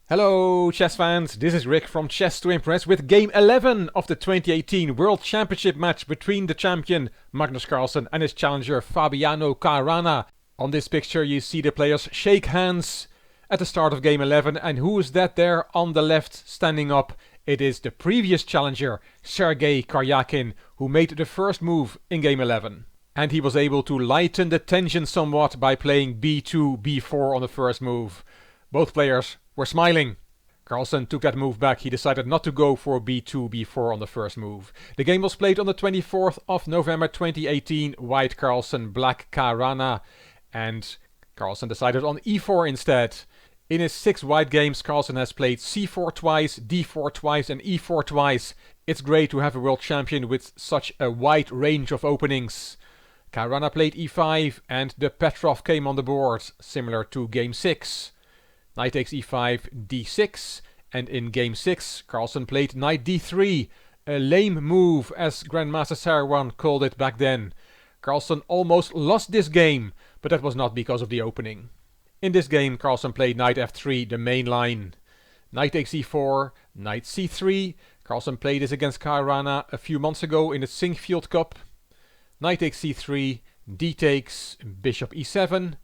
Hello chess fans, this is Rick from Chess to Impress with Game 11 of the 2018 World Championship match between the champion Magnus Carlsen and his challenger Fabiano Caruana. On this picture you see the players shake hands at the start of Game 11, and who is that there on the left standing up? It is the previous challenger Sergei Karyakin, who made the first move in Game 11. And he was able to lighten the tension somewhat by playing b2, b4 on the first move. Both players were smiling. Carlsen took that move back. He decided not to go for b2, b4 on the first move. The game was played on the 24th of November 2018, white Carlsen, black Caruana, and Carlsen decided on e4 instead. In his 6 white games, Carlsen has played c4 twice, d4 twice and e4 twice. It's great to have a world champion with such a wide range of openings. Caruana played e5 and the Petrov came on the board, similar to game 6. Knight takes e5, d6, and in game 6 Carlsen played knight d3, a lame move as Grandmaster Sarwan called it back then. Carlsen almost lost this game, but that was not because of the opening. In this game Carlsen played knight f3, the main line. Knight takes e4, knight c3, Carlsen played this against Caruana a few months ago in the Sinquefield Cup. Knight takes c3, d takes, bishop e7,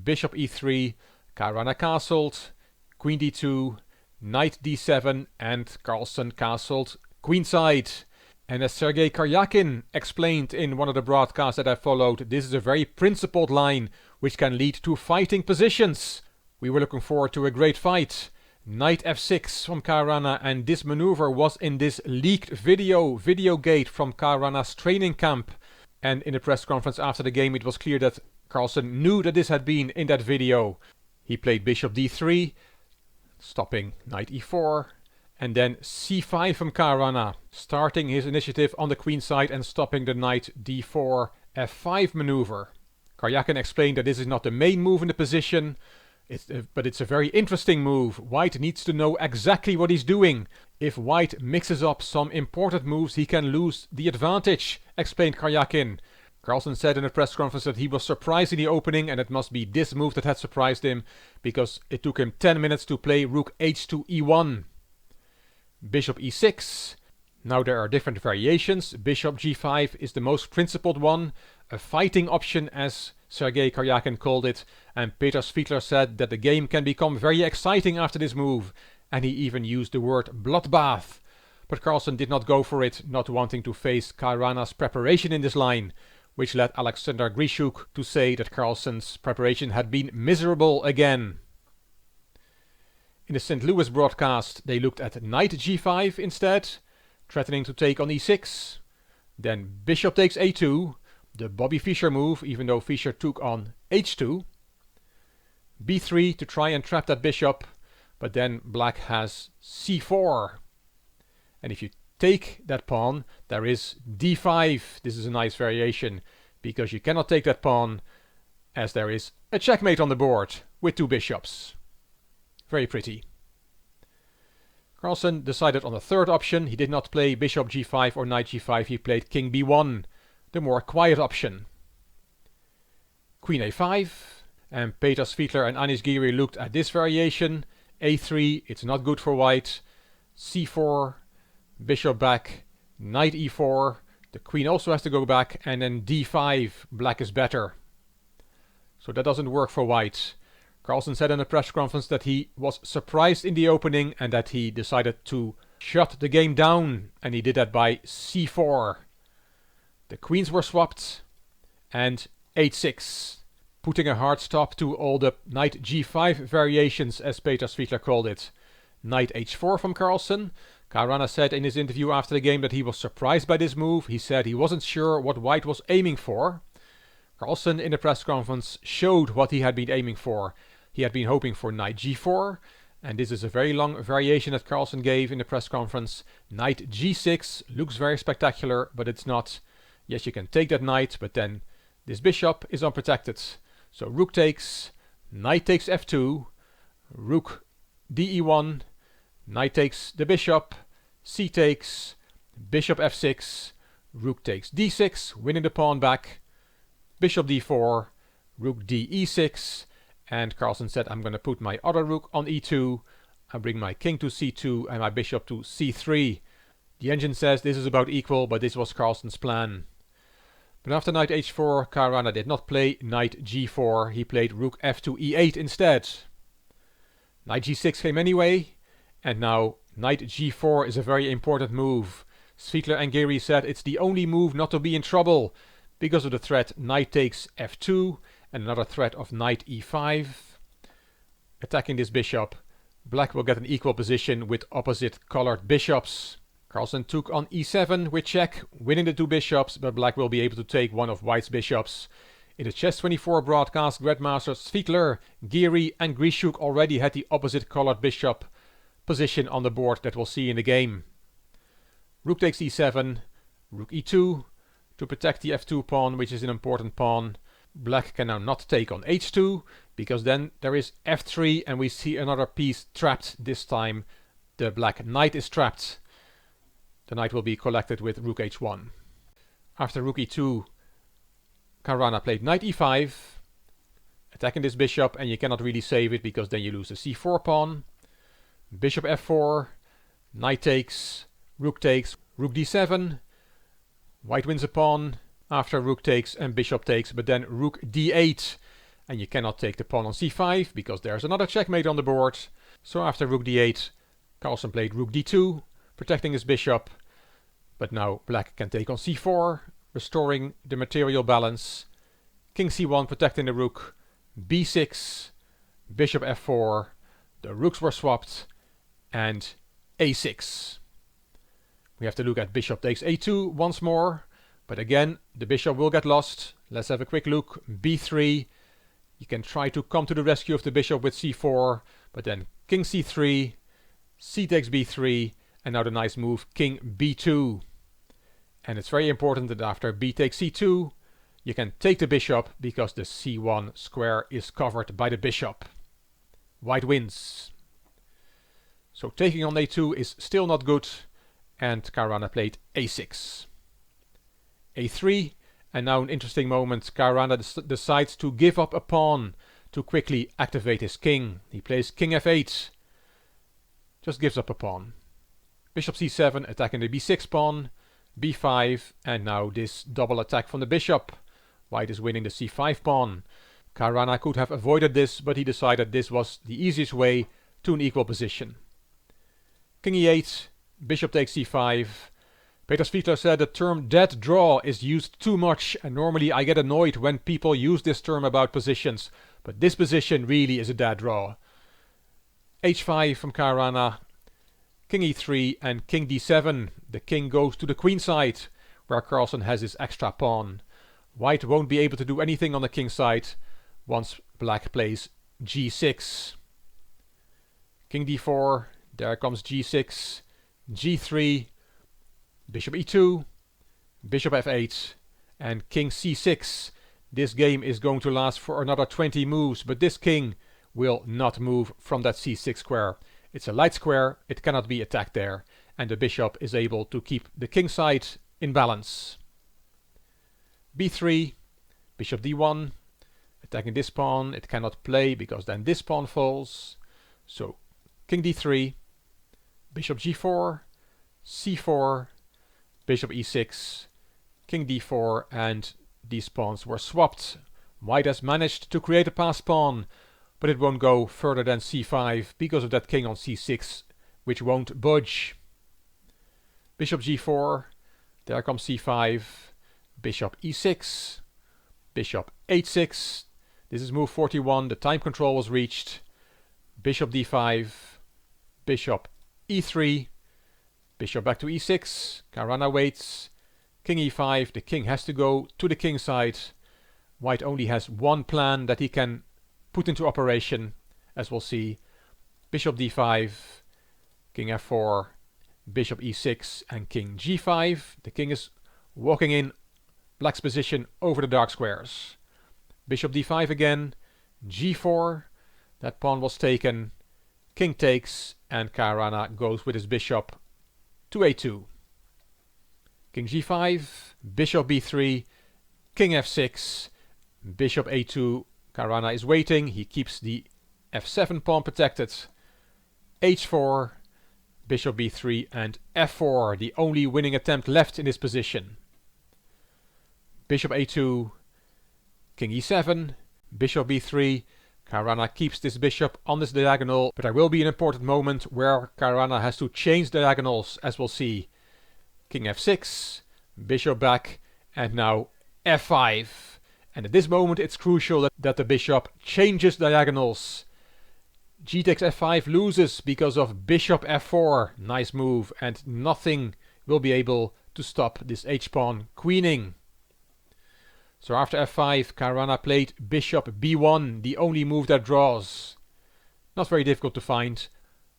bishop e3, Caruana castled, queen d2, knight d7, and Carlsen castled queenside. And as Sergei Karyakin explained in one of the broadcasts that I followed, this is a very principled line which can lead to fighting positions. We were looking forward to a great fight. Knight f6 from Caruana, and this maneuver was in this leaked video gate from Caruana's training camp. And in the press conference after the game it was clear that Carlsen knew that this had been in that video. He played bishop d3, stopping knight e4, and then c5 from Caruana, starting his initiative on the queen side and stopping the knight d4 f5 maneuver. Karyakin explained that this is not the main move in the position, but it's a very interesting move. White needs to know exactly what he's doing. If White mixes up some important moves, he can lose the advantage, explained Karyakin. Carlsen said in a press conference that he was surprised in the opening, and it must be this move that had surprised him, because it took him 10 minutes to play rook h2 e1. Bishop e6. Now there are different variations. Bishop g5 is the most principled one, a fighting option as Sergei Karyakin called it, and Peter Fiedler said that the game can become very exciting after this move, and he even used the word bloodbath. But Carlsen did not go for it, not wanting to face Caruana's preparation in this line, which led Alexander Grishuk to say that Carlsen's preparation had been miserable again. In the St. Louis broadcast they looked at knight g5 instead, threatening to take on e6. Then bishop takes a2, the Bobby Fischer move, even though Fischer took on h2. b3 to try and trap that bishop, but then black has c4. And if you take that pawn, there is d5. This is a nice variation, because you cannot take that pawn, as there is a checkmate on the board with 2 bishops. Very pretty. Carlsen decided on a third option. He did not play bishop g5 or knight g5, he played king b1, the more quiet option. Queen a5, and Peter Fiedler and Anish Giri looked at this variation. a3, it's not good for white. c4, bishop back, knight e4, the queen also has to go back, and then d5, black is better. So that doesn't work for white. Carlsen said in a press conference that he was surprised in the opening and that he decided to shut the game down, and he did that by c4. The queens were swapped, and h6, putting a hard stop to all the knight g5 variations, as Peter Fiedler called it. Knight h4 from Carlsen. Caruana said in his interview after the game that he was surprised by this move. He said he wasn't sure what white was aiming for. Carlsen in the press conference showed what he had been aiming for. He had been hoping for knight g4, and this is a very long variation that Carlsen gave in the press conference. Knight g6 looks very spectacular, but it's not. Yes, you can take that knight, but then this bishop is unprotected. So rook takes, knight takes f2, rook de1, knight takes the bishop, c takes, bishop f6, rook takes d6, winning the pawn back, bishop d4, rook d e6, and Carlsen said, I'm going to put my other rook on e2, I bring my king to c2 and my bishop to c3. The engine says this is about equal, but this was Carlsen's plan. But after knight h4, Caruana did not play knight g4, he played rook f2 e8 instead. Knight g6 came anyway, and now knight g4 is a very important move. Svidler and Gary said it's the only move not to be in trouble, because of the threat knight takes f2, and another threat of knight e5. Attacking this bishop, black will get an equal position with opposite colored bishops. Carlsen took on e7 with check, winning the two bishops, but black will be able to take one of white's bishops. In the Chess24 broadcast, Grandmaster Svidler, Giri and Grishuk already had the opposite colored bishop position on the board that we'll see in the game. Rook takes e7, rook e2 to protect the f2 pawn, which is an important pawn. Black can now not take on h2, because then there is f3 and we see another piece trapped. This time the black knight is trapped. The knight will be collected with rook h1. After rook e2, Caruana played knight e5, attacking this bishop, and you cannot really save it because then you lose the c4 pawn. Bishop f4, knight takes, rook d7, white wins a pawn after rook takes and bishop takes, but then rook d8, and you cannot take the pawn on c5 because there's another checkmate on the board. So after rook d8, Carlsen played rook d2, protecting his bishop, but now black can take on c4, restoring the material balance. King c1 protecting the rook, b6, bishop f4, the rooks were swapped, and a6. We have to look at bishop takes a2 once more, but again the bishop will get lost. Let's have a quick look. b3, you can try to come to the rescue of the bishop with c4, but then king c3, c takes b3, and now the nice move king b2. And it's very important that after b takes c2, you can take the bishop because the c1 square is covered by the bishop. White wins. So taking on a2 is still not good, and Caruana played a6. a3, and now an interesting moment. Caruana decides to give up a pawn to quickly activate his king. He plays king f8, just gives up a pawn. Bishop c7 attacking the b6 pawn, b5, and now this double attack from the bishop. White is winning the c5 pawn. Caruana could have avoided this, but he decided this was the easiest way to an equal position. King e8, bishop takes c5. Peter Svidler said the term dead draw is used too much, and normally I get annoyed when people use this term about positions, but this position really is a dead draw. h5 from Caruana, king e3 and king d7. The king goes to the queen side, where Carlsen has his extra pawn. White won't be able to do anything on the king side once black plays g6. King d4, there comes g6, g3, bishop e2, bishop f8, and king c6. This game is going to last for another 20 moves, but this king will not move from that c6 square. It's a light square, it cannot be attacked there, and the bishop is able to keep the king side in balance. b3, bishop d1, attacking this pawn. It cannot play because then this pawn falls. So king d3, bishop g4, c4, bishop e6, king d4, and these pawns were swapped. White has managed to create a passed pawn, but it won't go further than c5 because of that king on c6, which won't budge. Bishop g4, there comes c5, bishop e6, bishop h6. This is move 41, the time control was reached. Bishop d5, bishop e3, bishop back to e6, Caruana waits, king e5, the king has to go to the king side. White only has one plan that he can put into operation, as we'll see. Bishop d5, king f4, bishop e6, and king g5. The king is walking in black's position over the dark squares. Bishop d5 again, g4, that pawn was taken, king takes, and Caruana goes with his bishop to a2. King g5, bishop b3, king f6, bishop a2. Caruana is waiting, he keeps the f7 pawn protected. h4, bishop b3 and f4, the only winning attempt left in this position. Bishop a2, king e7, bishop b3. Caruana keeps this bishop on this diagonal, but there will be an important moment where Caruana has to change diagonals, as we'll see. King f6, bishop back, and now f5. And at this moment it's crucial that the bishop changes diagonals. G takes f5 loses because of bishop f4. Nice move, and nothing will be able to stop this h-pawn queening. So after f5, Caruana played bishop b1, the only move that draws. Not very difficult to find,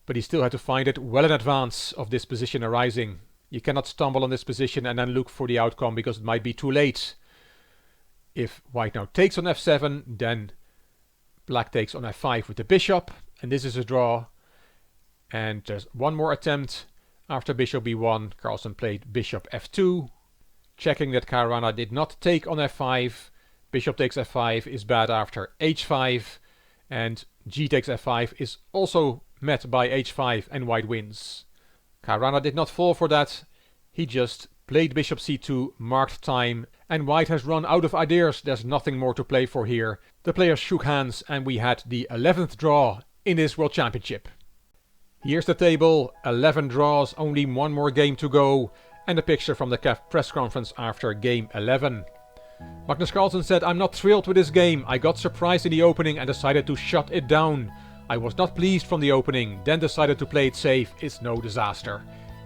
but he still had to find it well in advance of this position arising. You cannot stumble on this position and then look for the outcome because it might be too late. If white now takes on f7, then black takes on f5 with the bishop, and this is a draw. And there's one more attempt. After bishop b1, Carlsen played bishop f2, checking that Caruana did not take on f5. Bishop takes f5 is bad after h5, and g takes f5 is also met by h5, and white wins. Caruana did not fall for that. He just played bishop c2, marked time, and white has run out of ideas. There's nothing more to play for here. The players shook hands and we had the 11th draw in this World Championship. Here's the table, 11 draws, only one more game to go, and a picture from the CAF press conference after game 11. Magnus Carlsen said, "I'm not thrilled with this game. I got surprised in the opening and decided to shut it down. I was not pleased from the opening, then decided to play it safe. It's no disaster.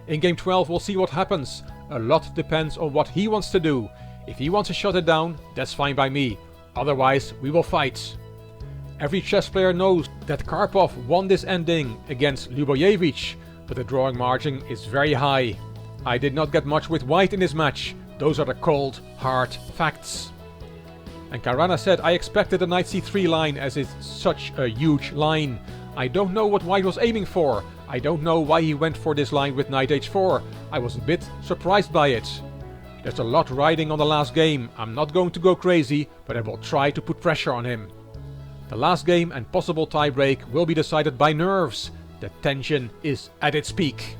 In game 12 we'll see what happens. A lot depends on what he wants to do. If he wants to shut it down, that's fine by me. Otherwise, we will fight." Every chess player knows that Karpov won this ending against Ljubojevich, but the drawing margin is very high. I did not get much with white in this match. Those are the cold, hard facts. And Caruana said, "I expected the knight c3 line as it's such a huge line. I don't know what white was aiming for. I don't know why he went for this line with knight h4. I was a bit surprised by it. There's a lot riding on the last game. I'm not going to go crazy, but I will try to put pressure on him. The last game and possible tiebreak will be decided by nerves. The tension is at its peak."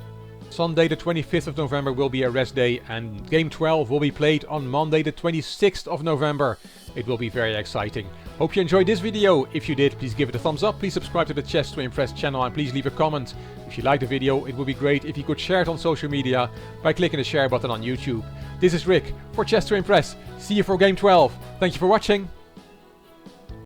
Sunday the 25th of November will be a rest day, and game 12 will be played on Monday the 26th of November. It will be very exciting. Hope you enjoyed this video. If you did, please give it a thumbs up, please subscribe to the Chess to Impress channel, and please leave a comment. If you liked the video, it would be great if you could share it on social media by clicking the share button on YouTube. This is Rick for Chess to Impress. See you for game 12. Thank you for watching.